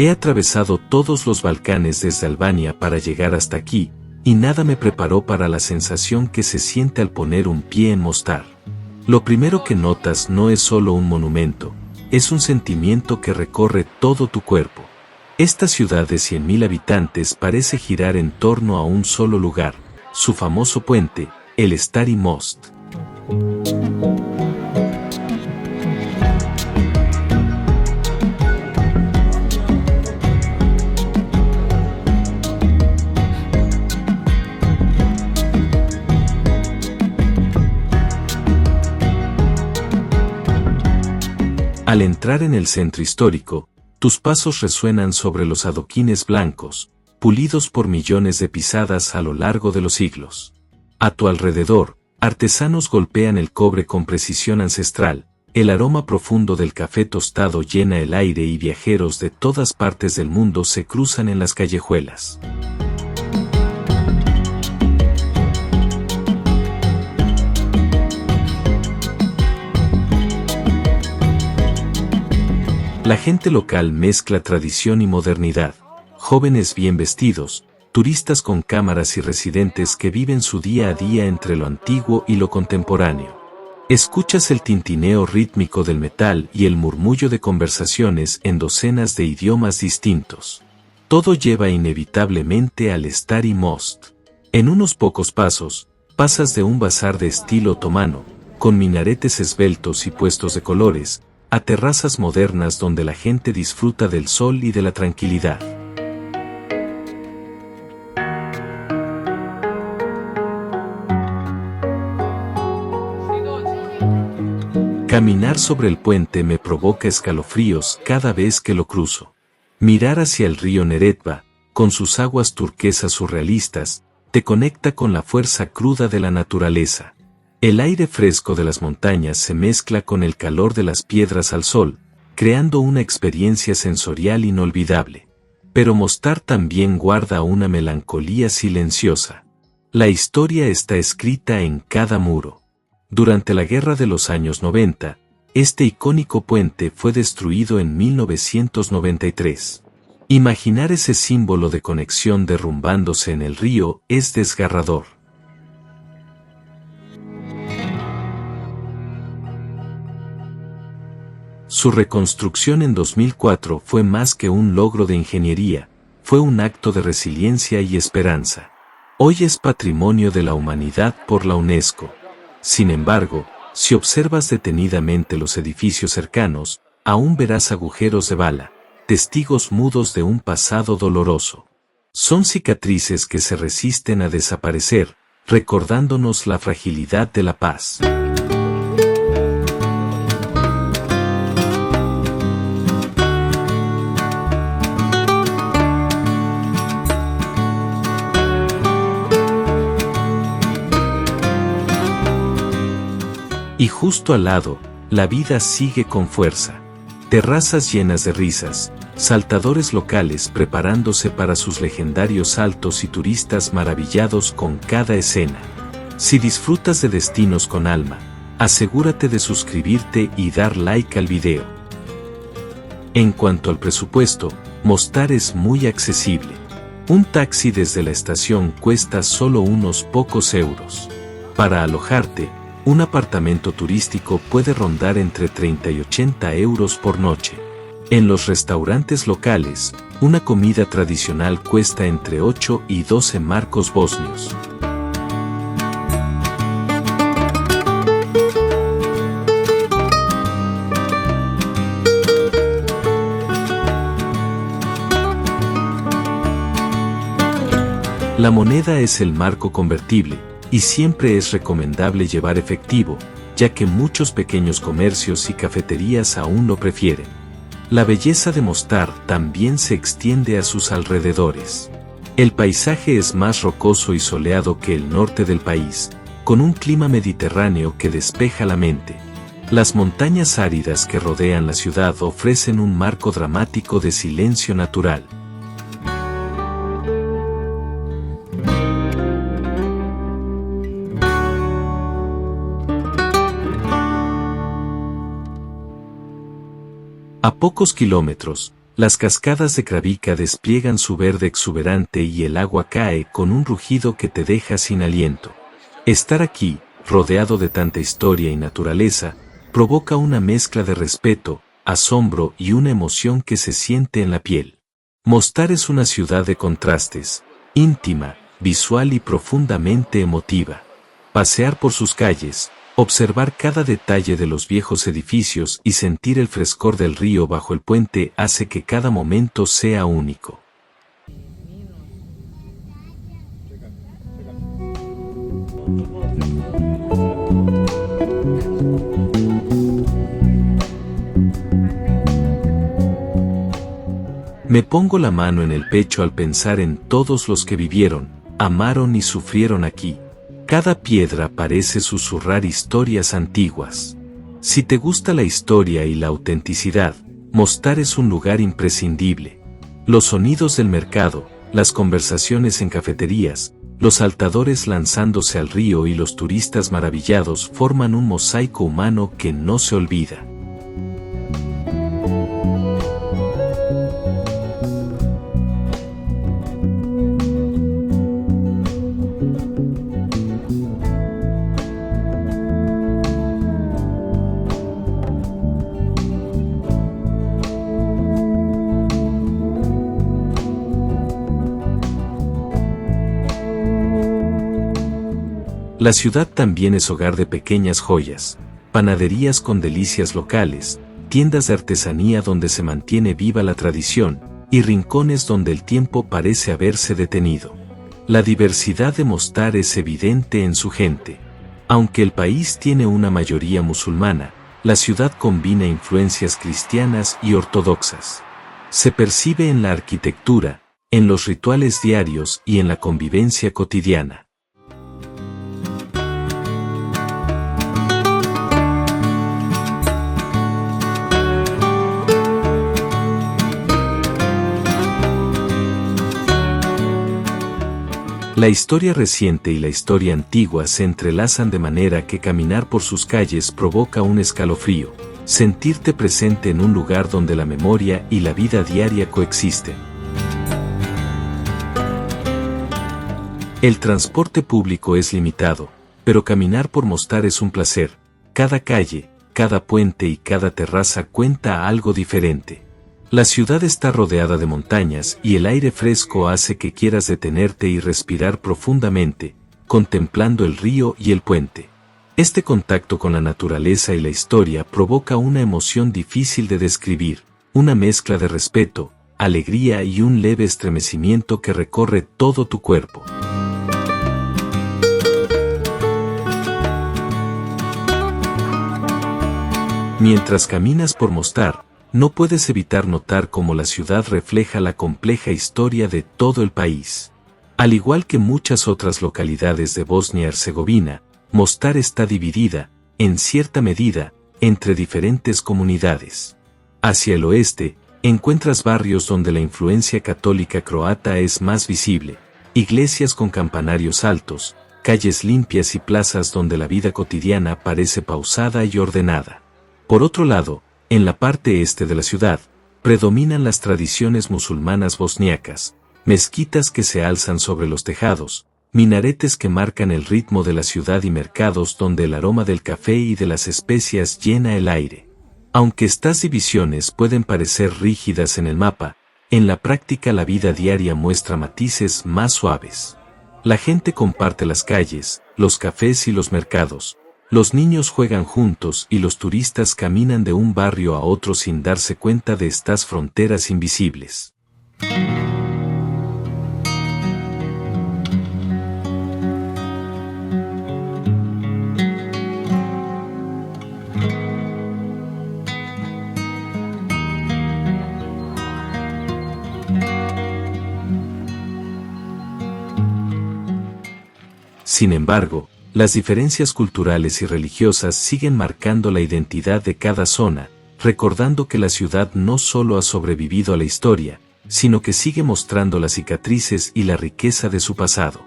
He atravesado todos los Balcanes desde Albania para llegar hasta aquí, y nada me preparó para la sensación que se siente al poner un pie en Mostar. Lo primero que notas no es solo un monumento, es un sentimiento que recorre todo tu cuerpo. Esta ciudad de 100.000 habitantes parece girar en torno a un solo lugar, su famoso puente, el Stari Most. Al entrar en el centro histórico, tus pasos resuenan sobre los adoquines blancos, pulidos por millones de pisadas a lo largo de los siglos. A tu alrededor, artesanos golpean el cobre con precisión ancestral, el aroma profundo del café tostado llena el aire y viajeros de todas partes del mundo se cruzan en las callejuelas. La gente local mezcla tradición y modernidad, jóvenes bien vestidos, turistas con cámaras y residentes que viven su día a día entre lo antiguo y lo contemporáneo. Escuchas el tintineo rítmico del metal y el murmullo de conversaciones en docenas de idiomas distintos. Todo lleva inevitablemente al Stari Most. En unos pocos pasos, pasas de un bazar de estilo otomano, con minaretes esbeltos y puestos de colores, a terrazas modernas donde la gente disfruta del sol y de la tranquilidad. Caminar sobre el puente me provoca escalofríos cada vez que lo cruzo. Mirar hacia el río Neretva, con sus aguas turquesas surrealistas, te conecta con la fuerza cruda de la naturaleza. El aire fresco de las montañas se mezcla con el calor de las piedras al sol, creando una experiencia sensorial inolvidable. Pero Mostar también guarda una melancolía silenciosa. La historia está escrita en cada muro. Durante la guerra de los años 90, este icónico puente fue destruido en 1993. Imaginar ese símbolo de conexión derrumbándose en el río es desgarrador. Su reconstrucción en 2004 fue más que un logro de ingeniería, fue un acto de resiliencia y esperanza. Hoy es Patrimonio de la Humanidad por la UNESCO. Sin embargo, si observas detenidamente los edificios cercanos, aún verás agujeros de bala, testigos mudos de un pasado doloroso. Son cicatrices que se resisten a desaparecer, recordándonos la fragilidad de la paz. Y justo al lado, la vida sigue con fuerza. Terrazas llenas de risas, saltadores locales preparándose para sus legendarios saltos y turistas maravillados con cada escena. Si disfrutas de destinos con alma, asegúrate de suscribirte y dar like al video. En cuanto al presupuesto, Mostar es muy accesible. Un taxi desde la estación cuesta solo unos pocos euros. Para alojarte, un apartamento turístico puede rondar entre 30 y 80 euros por noche. En los restaurantes locales, una comida tradicional cuesta entre 8 y 12 marcos bosnios. La moneda es el marco convertible, y siempre es recomendable llevar efectivo, ya que muchos pequeños comercios y cafeterías aún lo prefieren. La belleza de Mostar también se extiende a sus alrededores. El paisaje es más rocoso y soleado que el norte del país, con un clima mediterráneo que despeja la mente. Las montañas áridas que rodean la ciudad ofrecen un marco dramático de silencio natural. A pocos kilómetros, Las cascadas de Kravica despliegan su verde exuberante y el agua cae con un rugido que te deja sin aliento. Estar aquí, rodeado de tanta historia y naturaleza, provoca una mezcla de respeto, asombro y una emoción que se siente en la piel. Mostar es una ciudad de contrastes, íntima, visual y profundamente emotiva. Pasear por sus calles, observar cada detalle de los viejos edificios y sentir el frescor del río bajo el puente hace que cada momento sea único. Me pongo la mano en el pecho al pensar en todos los que vivieron, amaron y sufrieron aquí. Cada piedra parece susurrar historias antiguas. Si te gusta la historia y la autenticidad, Mostar es un lugar imprescindible. Los sonidos del mercado, las conversaciones en cafeterías, los saltadores lanzándose al río y los turistas maravillados forman un mosaico humano que no se olvida. La ciudad también es hogar de pequeñas joyas, panaderías con delicias locales, tiendas de artesanía donde se mantiene viva la tradición, y rincones donde el tiempo parece haberse detenido. La diversidad de Mostar es evidente en su gente. Aunque el país tiene una mayoría musulmana, la ciudad combina influencias cristianas y ortodoxas. Se percibe en la arquitectura, en los rituales diarios y en la convivencia cotidiana. La historia reciente y la historia antigua se entrelazan de manera que caminar por sus calles provoca un escalofrío, sentirte presente en un lugar donde la memoria y la vida diaria coexisten. El transporte público es limitado, pero caminar por Mostar es un placer. Cada calle, cada puente y cada terraza cuenta algo diferente. La ciudad está rodeada de montañas y el aire fresco hace que quieras detenerte y respirar profundamente, contemplando el río y el puente. Este contacto con la naturaleza y la historia provoca una emoción difícil de describir, una mezcla de respeto, alegría y un leve estremecimiento que recorre todo tu cuerpo. Mientras caminas por Mostar, no puedes evitar notar cómo la ciudad refleja la compleja historia de todo el país. Al igual que muchas otras localidades de Bosnia-Herzegovina, Mostar está dividida, en cierta medida, entre diferentes comunidades. Hacia el oeste, encuentras barrios donde la influencia católica croata es más visible, iglesias con campanarios altos, calles limpias y plazas donde la vida cotidiana parece pausada y ordenada. Por otro lado, en la parte este de la ciudad, predominan las tradiciones musulmanas bosniacas, mezquitas que se alzan sobre los tejados, minaretes que marcan el ritmo de la ciudad y mercados donde el aroma del café y de las especias llena el aire. Aunque estas divisiones pueden parecer rígidas en el mapa, en la práctica la vida diaria muestra matices más suaves. La gente comparte las calles, los cafés y los mercados. Los niños juegan juntos y los turistas caminan de un barrio a otro sin darse cuenta de estas fronteras invisibles. Sin embargo, las diferencias culturales y religiosas siguen marcando la identidad de cada zona, recordando que la ciudad no solo ha sobrevivido a la historia, sino que sigue mostrando las cicatrices y la riqueza de su pasado.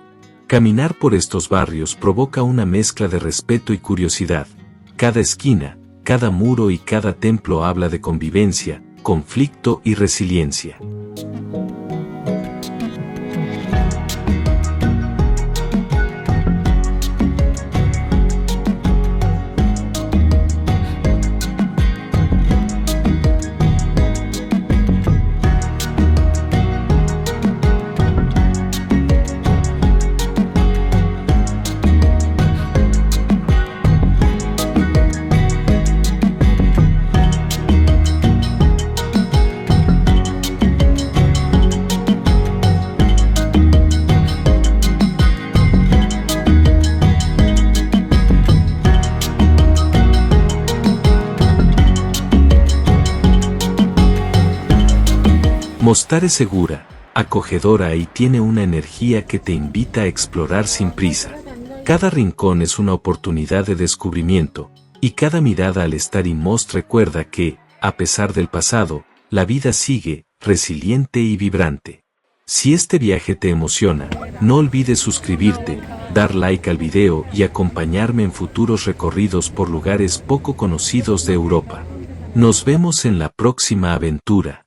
Caminar por estos barrios provoca una mezcla de respeto y curiosidad. Cada esquina, cada muro y cada templo habla de convivencia, conflicto y resiliencia. Mostar es segura, acogedora y tiene una energía que te invita a explorar sin prisa. Cada rincón es una oportunidad de descubrimiento, y cada mirada al estar en Most recuerda que, a pesar del pasado, la vida sigue, resiliente y vibrante. Si este viaje te emociona, no olvides suscribirte, dar like al video y acompañarme en futuros recorridos por lugares poco conocidos de Europa. Nos vemos en la próxima aventura.